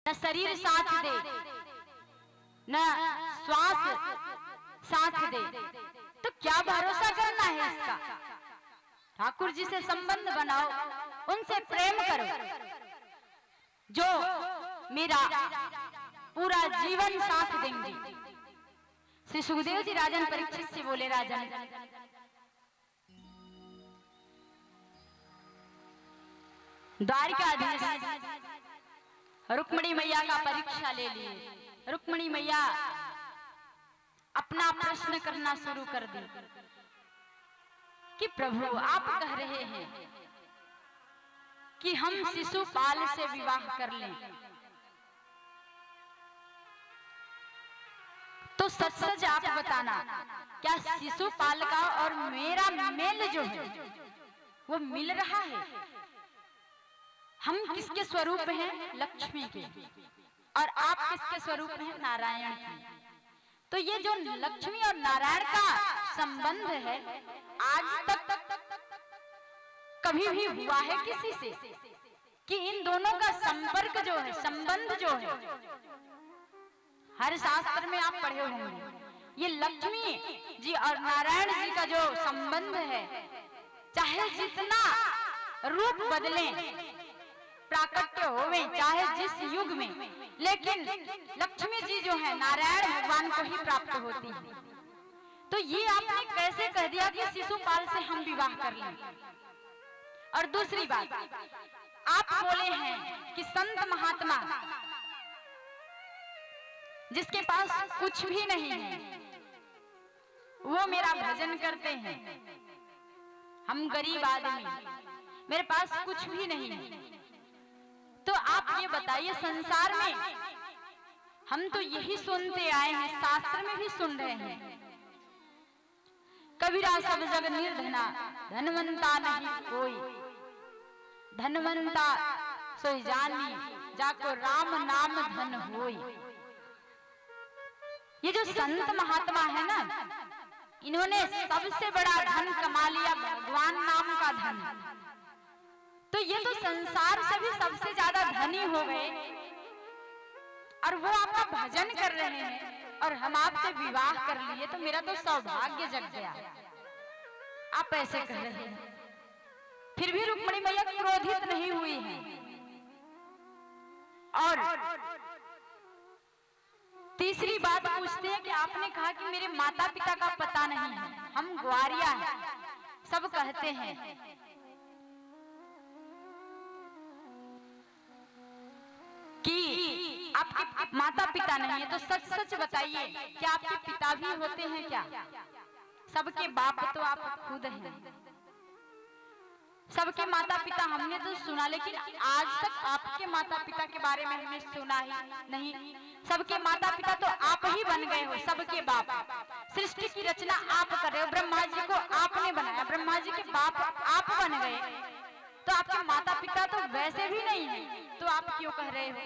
न शरीर साथ दे, न श्वास साथ दे, तो क्या भरोसा करना है इसका। ठाकुर जी से संबंध बनाओ, उनसे प्रेम करो, जो मेरा पूरा जीवन साथ देंगे। श्री सुखदेव जी राजन परीक्षित से बोले, राजन द्वारिकाधीश रुक्मिणी मैया का परीक्षा ले लिए। रुक्मिणी मैया अपना प्रश्न करना शुरू कर दी कि प्रभु आप कह रहे हैं कि हम शिशुपाल से विवाह कर लें, तो सच सच आप बताना, क्या शिशुपाल का और मेरा मेल जो है वो मिल रहा है। हम किसके स्वरूप हैं? लक्ष्मी के, और आप किसके स्वरूप हैं? नारायण के। तो ये जो लक्ष्मी और नारायण का संबंध है, आज तक कभी भी हुआ है किसी से कि इन दोनों का संपर्क जो है, संबंध जो है, हर शास्त्र में आप पढ़े होंगे, ये लक्ष्मी जी और नारायण जी का जो संबंध है, चाहे जितना रूप बदले, प्राकट्य होवे, चाहे जिस युग में, लेकिन लक्ष्मी जी जो है नारायण भगवान को ही प्राप्त होती है। तो ये आपने कैसे कह दिया कि शिशुपाल से हम विवाह कर लें। और दूसरी बात, आप बोले हैं कि संत महात्मा जिसके पास कुछ भी नहीं है वो मेरा भजन करते हैं, हम गरीब आदमी, मेरे पास कुछ भी नहीं है। तो आप ये बताइए, संसार में हम तो यही सुनते आए हैं, शास्त्र में भी सुन रहे हैं, कबीरा सब जग निर्धना, धनवंता नहीं कोई, धनवंता सोई जानी, जाको राम नाम धन होई। ये जो संत महात्मा है ना, इन्होंने सबसे बड़ा धन कमा लिया, भगवान नाम का धन। तो ये तो संसार से भी सबसे ज्यादा धनी हो गए, और वो आपका भजन कर रहे हैं, और हम आपसे विवाह कर लिए, तो मेरा तो सौभाग्य जग गया। आप ऐसे कह रहे हैं। फिर भी रुक्मिणी मैया क्रोधित नहीं हुई है, और तीसरी बात पूछते हैं कि आपने कहा कि मेरे माता पिता का पता नहीं है, हम ग्वारिया हैं, सब कहते हैं कि आपके माता पिता नहीं है, तो सच सच बताइए, क्या आपके पिता भी होते हैं क्या? सबके बाप तो आप खुद हैं। सबके माता पिता हमने तो सुना, लेकिन आज तक आपके माता पिता के बारे में हमने सुना ही नहीं। सबके माता पिता तो आप ही बन गए हो, सबके बाप। सृष्टि की रचना आप कर रहे हो, ब्रह्मा जी को आपने बनाया, ब्रह्मा जी के बाप आप बन गए, तो आपके माता पिता तो वैसे भी नहीं है, तो आप क्यों कह रहे हो?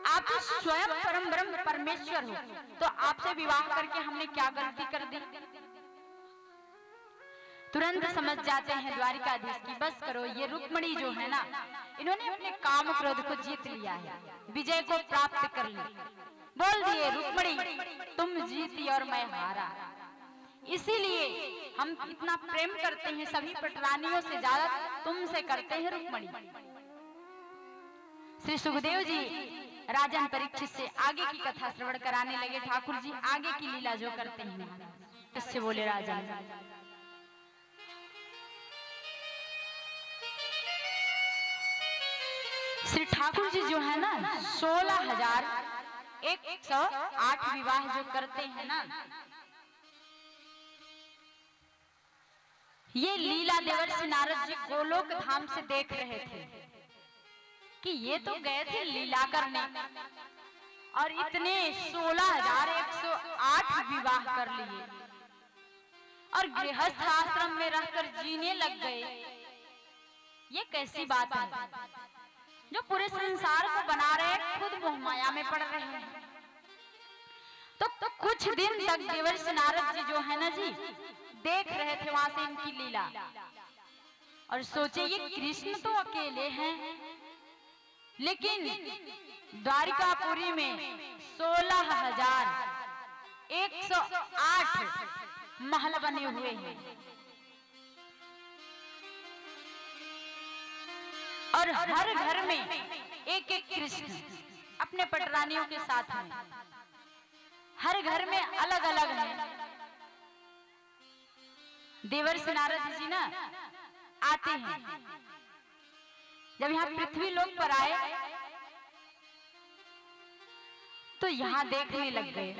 आप तो स्वयं परम ब्रह्म परमेश्वर हो, तो आपसे विवाह करके हमने क्या गलती कर दी? तुरंत समझ जाते हैं द्वारिकाधीश की, बस करो, ये रुक्मिणी जो है ना, इन्होंने अपने काम क्रोध को जीत लिया है, विजय को प्राप्त कर लिया। बोल दिए, रुक्मिणी तुम जीती और मैं हारा। इसीलिए हम इतना प्रेम करते हैं, सभी पटरानियों से ज्यादा तुमसे करते हैं रुक्मिणी। श्री सुखदेव जी राजन परीक्षित से आगे की कथा श्रवण कराने लगे। ठाकुर जी आगे की लीला जो करते हैं, इससे बोले, राजन श्री ठाकुर जी जो है ना 16,108 विवाह जो करते हैं ना, ये लीला देवर्षि नारद जी गोलोक धाम से देख रहे थे कि ये तो गए थे लीला करने, और इतने 16,108 विवाह कर लिए, और गृहस्थ आश्रम में रहकर जीने लग गए। ये कैसी बात है? जो पूरे संसार को बना रहे हैं, खुद मोह माया में पड़ रहे हैं। तो कुछ दिन तक देवर्षि नारद जी जो है ना जी, देख रहे थे वहां से इनकी लीला, और सोचे ये कृष्ण तो अकेले हैं, लेकिन द्वारिकापुरी में 16,108 महल बने हुए हैं और हर घर में एक एक कृष्ण अपने पटरानियों के साथ में, हर घर में अलग अलग है। देवर्षि नारद जी ना आते हैं, जब यहाँ पृथ्वी लोक पर आए तो यहाँ देखने लग गए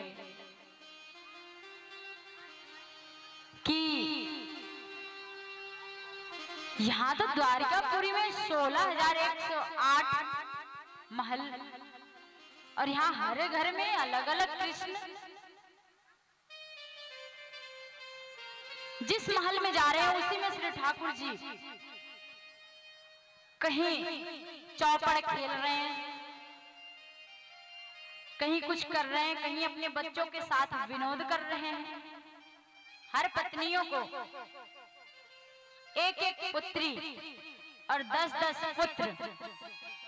कि यहाँ तो द्वारिकापुरी में 16,108 महल और यहाँ हर घर में अलग अलग कृष्ण। जिस महल में जा रहे हैं उसी में श्री ठाकुर जी कहीं चौपड़ खेल रहे हैं, कहीं कुछ कर रहे हैं, कहीं अपने बच्चों के साथ विनोद कर रहे हैं। हर पत्नियों को एक एक पुत्री और 10-10 पुत्र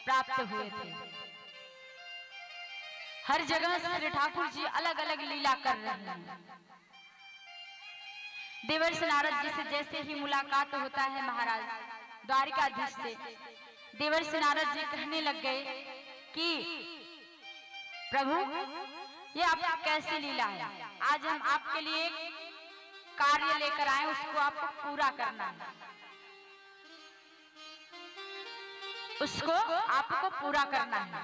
प्राप्त हुए थे। हर जगह श्री ठाकुर जी अलग अलग लीला कर रहे हैं। देवर्षि नारद जी से जैसे ही मुलाकात होता है महाराज द्वारिकाधीश से, देवर्षि नारद जी कहने लग गए कि प्रभु ये आपकी कैसी लीला है, आज हम आपके लिए कार्य लेकर आए, उसको आपको पूरा करना है, उसको आपको पूरा करना है।